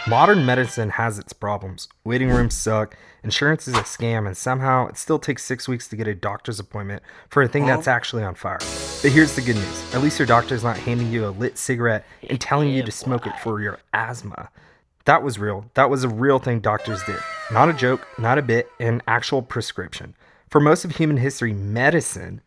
Modern medicine has its problems. Waiting rooms suck, insurance is a scam, and somehow it still takes 6 weeks to get a doctor's appointment for a thing that's actually on fire. But here's the good news. At least your doctor's not handing you a lit cigarette and telling you to smoke it for your asthma. That was real. That was a real thing doctors did. Not a joke, not a bit, an actual prescription. For most of human history, medicine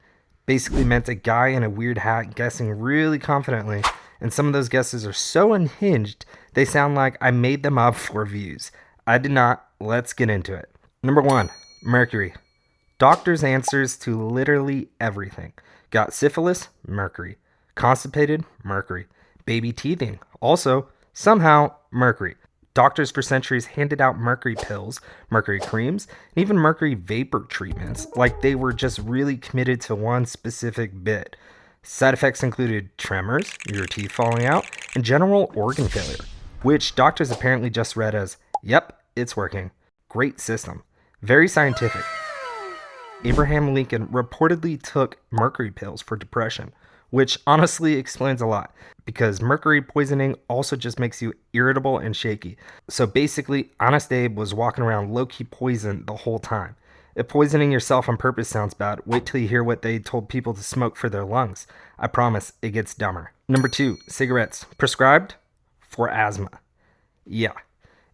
basically meant a guy in a weird hat guessing really confidently, and some of those guesses are so unhinged they sound like I made them up for views. I did not. Let's get into it. Number 1, mercury. Doctors' answers to literally everything. Got syphilis? Mercury. Constipated? Mercury. Baby teething? Also, somehow, mercury. Doctors for centuries handed out mercury pills, mercury creams, and even mercury vapor treatments like they were just really committed to one specific bit. Side effects included tremors, your teeth falling out, and general organ failure, which doctors apparently just read as, yep, it's working. Great system. Very scientific. Abraham Lincoln reportedly took mercury pills for depression, which honestly explains a lot, because mercury poisoning also just makes you irritable and shaky. So basically, Honest Abe was walking around low-key poisoned the whole time. If poisoning yourself on purpose sounds bad, wait till you hear what they told people to smoke for their lungs. I promise, it gets dumber. Number 2, cigarettes. Prescribed for asthma. Yeah.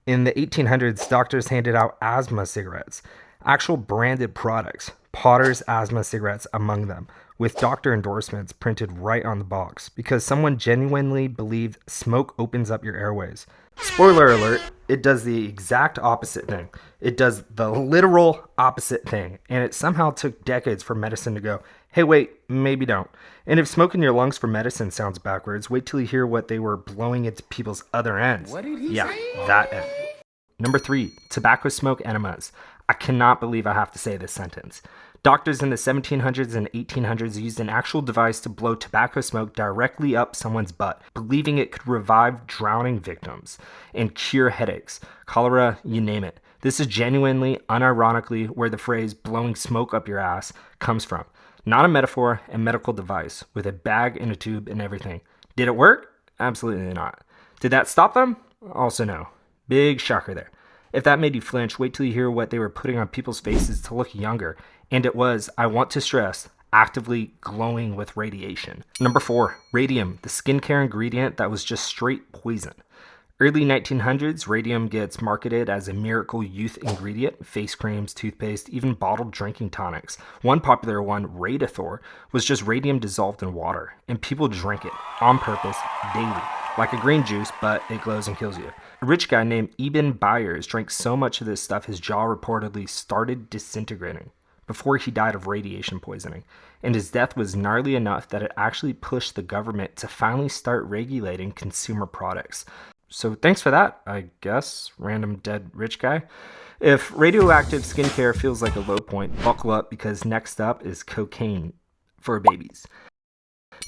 In the 1800s, doctors handed out asthma cigarettes, actual branded products, Potter's asthma cigarettes among them, with doctor endorsements printed right on the box, because someone genuinely believed smoke opens up your airways. Spoiler alert, it does the exact opposite thing. It does the literal opposite thing, and it somehow took decades for medicine to go, hey wait, maybe don't. And if smoking your lungs for medicine sounds backwards, wait till you hear what they were blowing into people's other ends. What did he say? That end. Number 3, tobacco smoke enemas. I cannot believe I have to say this sentence. Doctors in the 1700s and 1800s used an actual device to blow tobacco smoke directly up someone's butt, believing it could revive drowning victims and cure headaches, cholera, you name it. This is genuinely, unironically, where the phrase blowing smoke up your ass comes from. Not a metaphor, a medical device with a bag and a tube and everything. Did it work? Absolutely not. Did that stop them? Also no. Big shocker there. If that made you flinch, wait till you hear what they were putting on people's faces to look younger. And it was, I want to stress, actively glowing with radiation. Number 4, radium, the skincare ingredient that was just straight poison. Early 1900s, radium gets marketed as a miracle youth ingredient, face creams, toothpaste, even bottled drinking tonics. One popular one, Radithor, was just radium dissolved in water, and people drank it on purpose daily, like a green juice, but it glows and kills you. A rich guy named Eben Byers drank so much of this stuff his jaw reportedly started disintegrating before he died of radiation poisoning, and his death was gnarly enough that it actually pushed the government to finally start regulating consumer products. So thanks for that, I guess, random dead rich guy. If radioactive skincare feels like a low point, buckle up, because next up is cocaine for babies.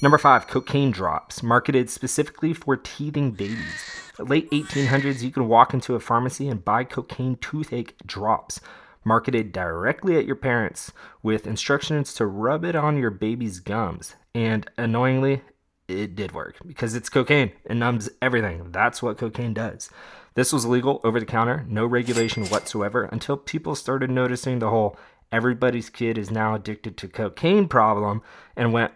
Number 5, cocaine drops, marketed specifically for teething babies. Late 1800s, you can walk into a pharmacy and buy cocaine toothache drops, marketed directly at your parents with instructions to rub it on your baby's gums. And annoyingly, it did work, because it's cocaine. It numbs everything. That's what cocaine does. This was legal over the counter, no regulation whatsoever, until people started noticing the whole everybody's kid is now addicted to cocaine problem and went,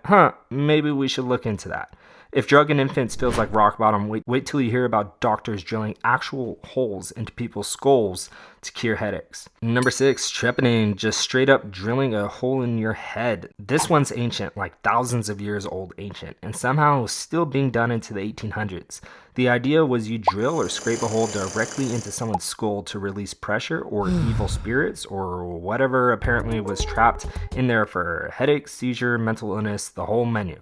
maybe we should look into that. If drug in infants feels like rock bottom, wait till you hear about doctors drilling actual holes into people's skulls to cure headaches. Number 6, trepanning, just straight up drilling a hole in your head. This one's ancient, like thousands of years old ancient, and somehow was still being done into the 1800s. The idea was you drill or scrape a hole directly into someone's skull to release pressure or evil spirits or whatever apparently was trapped in there for headache, seizure, mental illness, the whole menu.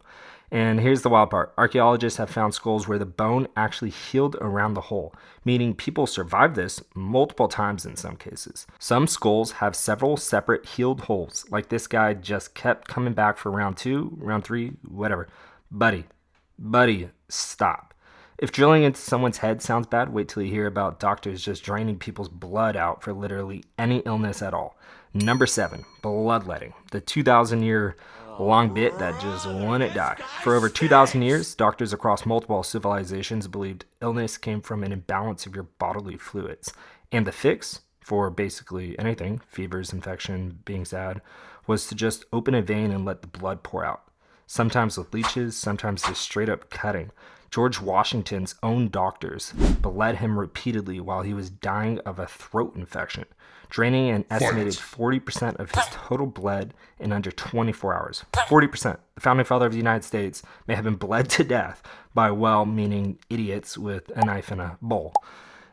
And here's the wild part. Archaeologists have found skulls where the bone actually healed around the hole, meaning people survived this multiple times in some cases. Some skulls have several separate healed holes, like this guy just kept coming back for round 2, round 3, whatever. Buddy, stop. If drilling into someone's head sounds bad, wait till you hear about doctors just draining people's blood out for literally any illness at all. Number 7, bloodletting, the 2,000-year a long bit that just wouldn't die. For over 2,000 years, doctors across multiple civilizations believed illness came from an imbalance of your bodily fluids. And the fix for basically anything, fevers, infection, being sad, was to just open a vein and let the blood pour out. Sometimes with leeches, sometimes just straight up cutting. George Washington's own doctors bled him repeatedly while he was dying of a throat infection, draining an estimated 40% of his total blood in under 24 hours. 40%. The founding father of the United States may have been bled to death by well-meaning idiots with a knife and a bowl.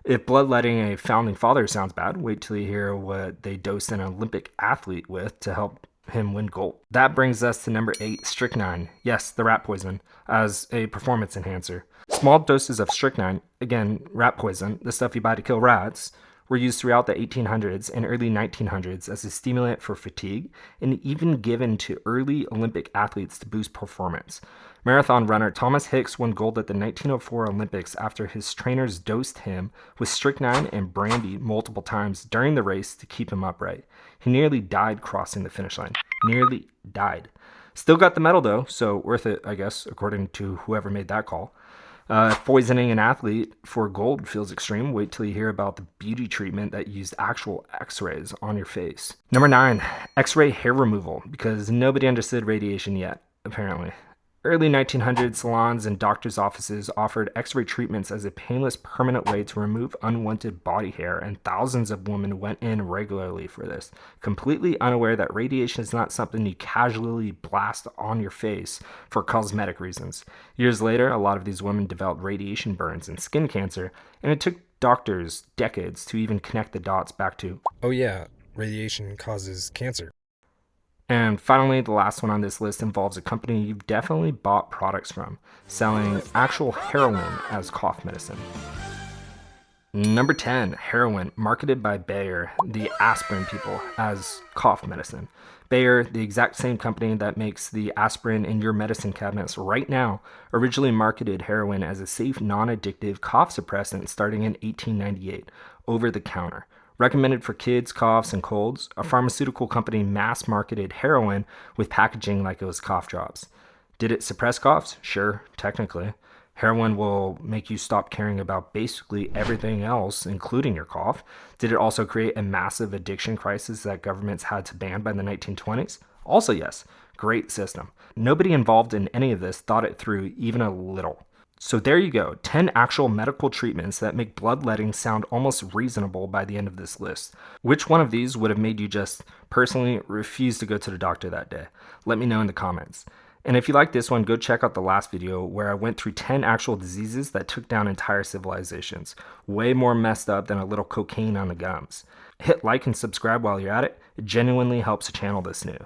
If bloodletting a founding father sounds bad, wait till you hear what they dosed an Olympic athlete with to help him win gold. That brings us to number 8, strychnine. Yes, the rat poison, as a performance enhancer. Small doses of strychnine, again, rat poison, the stuff you buy to kill rats, were used throughout the 1800s and early 1900s as a stimulant for fatigue and even given to early Olympic athletes to boost performance. Marathon runner Thomas Hicks won gold at the 1904 Olympics after his trainers dosed him with strychnine and brandy multiple times during the race to keep him upright. He nearly died crossing the finish line. Nearly died. Still got the medal though, so worth it, I guess, according to whoever made that call. If poisoning an athlete for gold feels extreme, wait till you hear about the beauty treatment that used actual x-rays on your face. Number 9, x-ray hair removal, because nobody understood radiation yet, apparently. Early 1900s salons and doctors' offices offered x-ray treatments as a painless, permanent way to remove unwanted body hair, and thousands of women went in regularly for this, completely unaware that radiation is not something you casually blast on your face for cosmetic reasons. Years later, a lot of these women developed radiation burns and skin cancer, and it took doctors decades to even connect the dots back to, oh yeah, radiation causes cancer. And finally, the last one on this list involves a company you've definitely bought products from, selling actual heroin as cough medicine. Number 10, heroin, marketed by Bayer, the aspirin people, as cough medicine. Bayer, the exact same company that makes the aspirin in your medicine cabinets right now, originally marketed heroin as a safe, non-addictive cough suppressant starting in 1898, over the counter. Recommended for kids, coughs, and colds, a pharmaceutical company mass-marketed heroin with packaging like it was cough drops. Did it suppress coughs? Sure, technically. Heroin will make you stop caring about basically everything else, including your cough. Did it also create a massive addiction crisis that governments had to ban by the 1920s? Also yes. Great system. Nobody involved in any of this thought it through even a little. So there you go, 10 actual medical treatments that make bloodletting sound almost reasonable by the end of this list. Which one of these would have made you just personally refuse to go to the doctor that day? Let me know in the comments. And if you like this one, go check out the last video where I went through 10 actual diseases that took down entire civilizations. Way more messed up than a little cocaine on the gums. Hit like and subscribe while you're at it. It genuinely helps the channel this new.